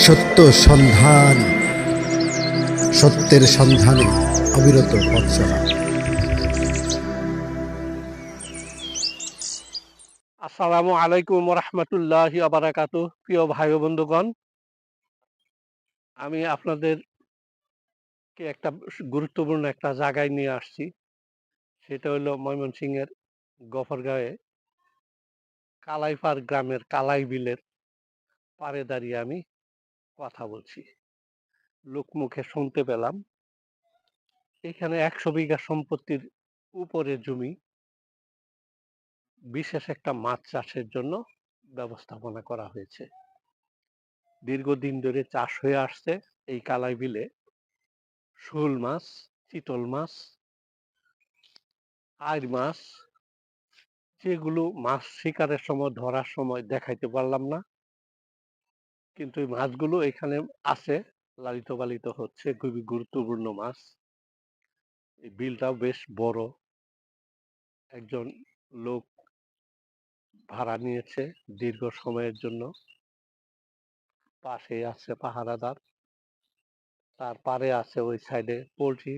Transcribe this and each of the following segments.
সত্য সন্ধানী, সত্যের সন্ধানে অবিরত পথ চলা। আসসালামু আলাইকুম রহমতুল্লাহি ওয়া বারাকাতুহু। প্রিয় ভাই ও বন্ধুগণ, আমি আপনাদেরকে একটা গুরুত্বপূর্ণ একটা জায়গায় নিয়ে আসছি। সেটা হলো ময়মনসিংহের গফরগাঁওয়ে কালাইপাড় গ্রামের কালাই বিলের পাড়ে দাঁড়িয়ে আমি কথা বলছি। লোকমুখে শুনতে পেলাম এখানে 100 বিঘা সম্পত্তির উপরে জমি বিশেষ একটা মাছ চাষের জন্য ব্যবস্থাপনা করা হয়েছে। দীর্ঘদিন ধরে চাষ হয়ে আসছে এই কালাই বিলে শোল মাছ, চিতল মাছ, আইর মাছ, যেগুলো মাছ শিকারের সময় ধরার সময় দেখাইতে পারলাম না, কিন্তু এই মাছগুলো এখানে আছে, লালিত পালিত হচ্ছে। খুবই গুরুত্বপূর্ণ মাছ। এই বিলটাও বেশ বড়। একজন লোক ভাড়া নিয়েছে দীর্ঘ সময়ের জন্য। পাশে আছে পাহারাদার, তার পারে আছে ওই সাইডে পোল্ট্রি,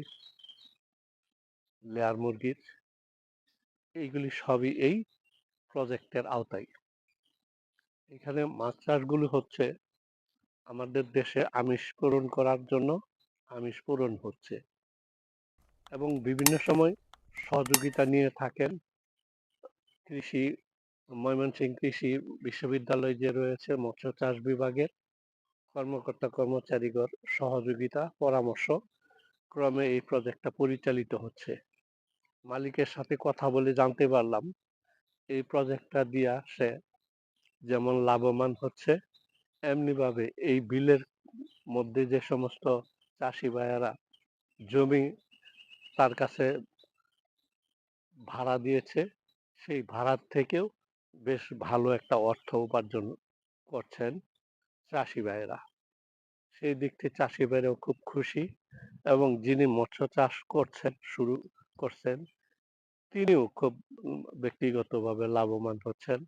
লেয়ার মুরগির। এইগুলি সবই এই প্রজেক্টের আওতায়। এখানে মাছ চাষগুলো হচ্ছে আমাদের দেশে আমিষ পূরণ করার জন্য। আমিষ পূরণ হচ্ছে এবং বিভিন্ন সময় সহযোগিতা নিয়ে থাকেন কৃষি, ময়মনসিংহ কৃষি বিশ্ববিদ্যালয় যে রয়েছে মৎস্য চাষ বিভাগের কর্মকর্তা কর্মচারীগণ সহযোগিতা পরামর্শ ক্রমে এই প্রজেক্টটা পরিচালিত হচ্ছে। মালিকের সাথে কথা বলে জানতে পারলাম এই প্রজেক্টটা দিয়া সে যেমন লাভবান হচ্ছে, এমনিভাবে এই বিলের মধ্যে যে সমস্ত চাষি ভাইয়েরা জমি তার কাছে ভাড়া দিয়েছে, সেই ভাড়ার থেকেও বেশ ভালো একটা অর্থ উপার্জন করছেন চাষি ভাইয়েরা। সেই দিক থেকে চাষি ভাইরাও খুব খুশি এবং যিনি মৎস্য চাষ শুরু করছেন তিনিও খুব ব্যক্তিগতভাবে লাভবান হচ্ছেন।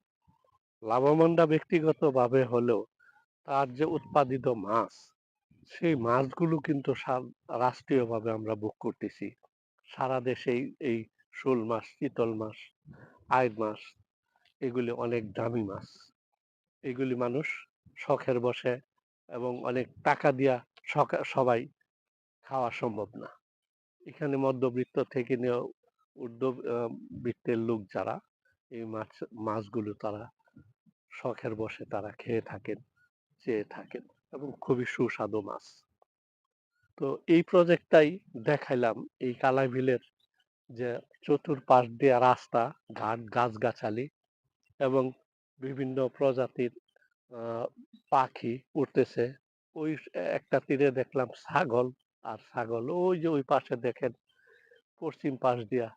লাভবানটা ব্যক্তিগতভাবে হলেও তার যে উৎপাদিত মাছ, সেই মাছগুলো কিন্তু রাষ্ট্রীয়ভাবে আমরা ভোগ করতেছি। সারা দেশেই এই শোল মাছ, চিতল মাছ, আইড় মাছ এগুলি অনেক দামি মাছ। এগুলি মানুষ শখের বশে এবং অনেক টাকা দিয়া সবাই খাওয়া সম্ভব না। এখানে মধ্যবিত্ত থেকে নিয়ে ঊর্ধ্ববিত্তের লোক যারা এই মাছগুলো তারা শখের বশে তারা খেয়ে থাকেন, চেয়ে থাকেন এবং খুবই সুস্বাদু মাছ। তো এই প্রজেক্টটাই দেখাইলাম এই কালাই বিলের যে চতুর্পাশ দিয়ে রাস্তা, ঘাট, গাছগাছালি এবং বিভিন্ন প্রজাতির পাখি উঠতেছে। ওই একটা তীরে দেখলাম ছাগল, আর ছাগল ওই যে ওই পাশে দেখেন পশ্চিম পাশ দিয়া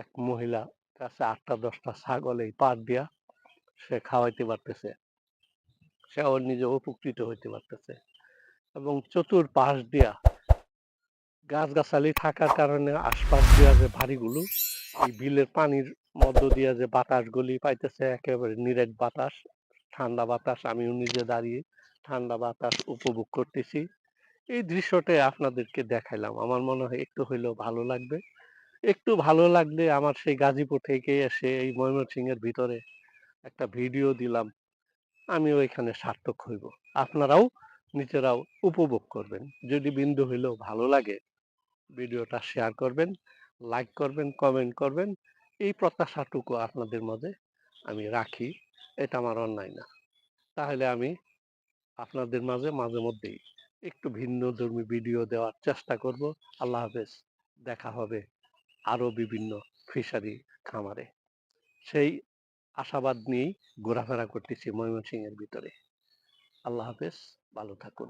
এক মহিলা কাছে 8টা-10টা ছাগল এই পাশ দিয়া সে খাওয়াইতে পারতেছে, সেও নিজে উপকৃত হইতে পারতেছে। এবং চতুর্পাশ দিয়া গাছগাছালি থাকার কারণে আশপাশ দিয়া যে বাড়িগুলো, এই বিলের পানির মধ্য দিয়া যে বাতাসগুলি পাইতেছে, একেবারে নিরেট বাতাস, ঠান্ডা বাতাস। আমিও নিজে দাঁড়িয়ে ঠান্ডা বাতাস উপভোগ করতেছি। এই দৃশ্যটা আপনাদেরকে দেখাইলাম। আমার মনে হয় একটু হইলেও ভালো লাগবে। একটু ভালো লাগলে আমার সেই গাজীপুর থেকে এসে এই ময়মনসিংহের ভিতরে একটা ভিডিও দিলাম, আমিও এখানে সার্থক হইব। আপনারাও নিজেরাও উপভোগ করবেন। যদি বিন্দু হইলেও ভালো লাগে ভিডিওটা শেয়ার করবেন, লাইক করবেন, কমেন্ট করবেন। এই প্রত্যাশাটুকু আপনাদের মাঝে আমি রাখি। এটা আমার অন্যায় না। তাহলে আমি আপনাদের মাঝে মাঝে মধ্যেই একটু ভিন্নধর্মী ভিডিও দেওয়ার চেষ্টা করব। আল্লাহ হাফেজ। দেখা হবে আরো বিভিন্ন ফিশারি খামারে। সেই আশাবাদ নিয়েই ঘোরাফেরা করতেছি ময়মনসিংহের ভিতরে। আল্লাহ হাফেজ, ভালো থাকুন।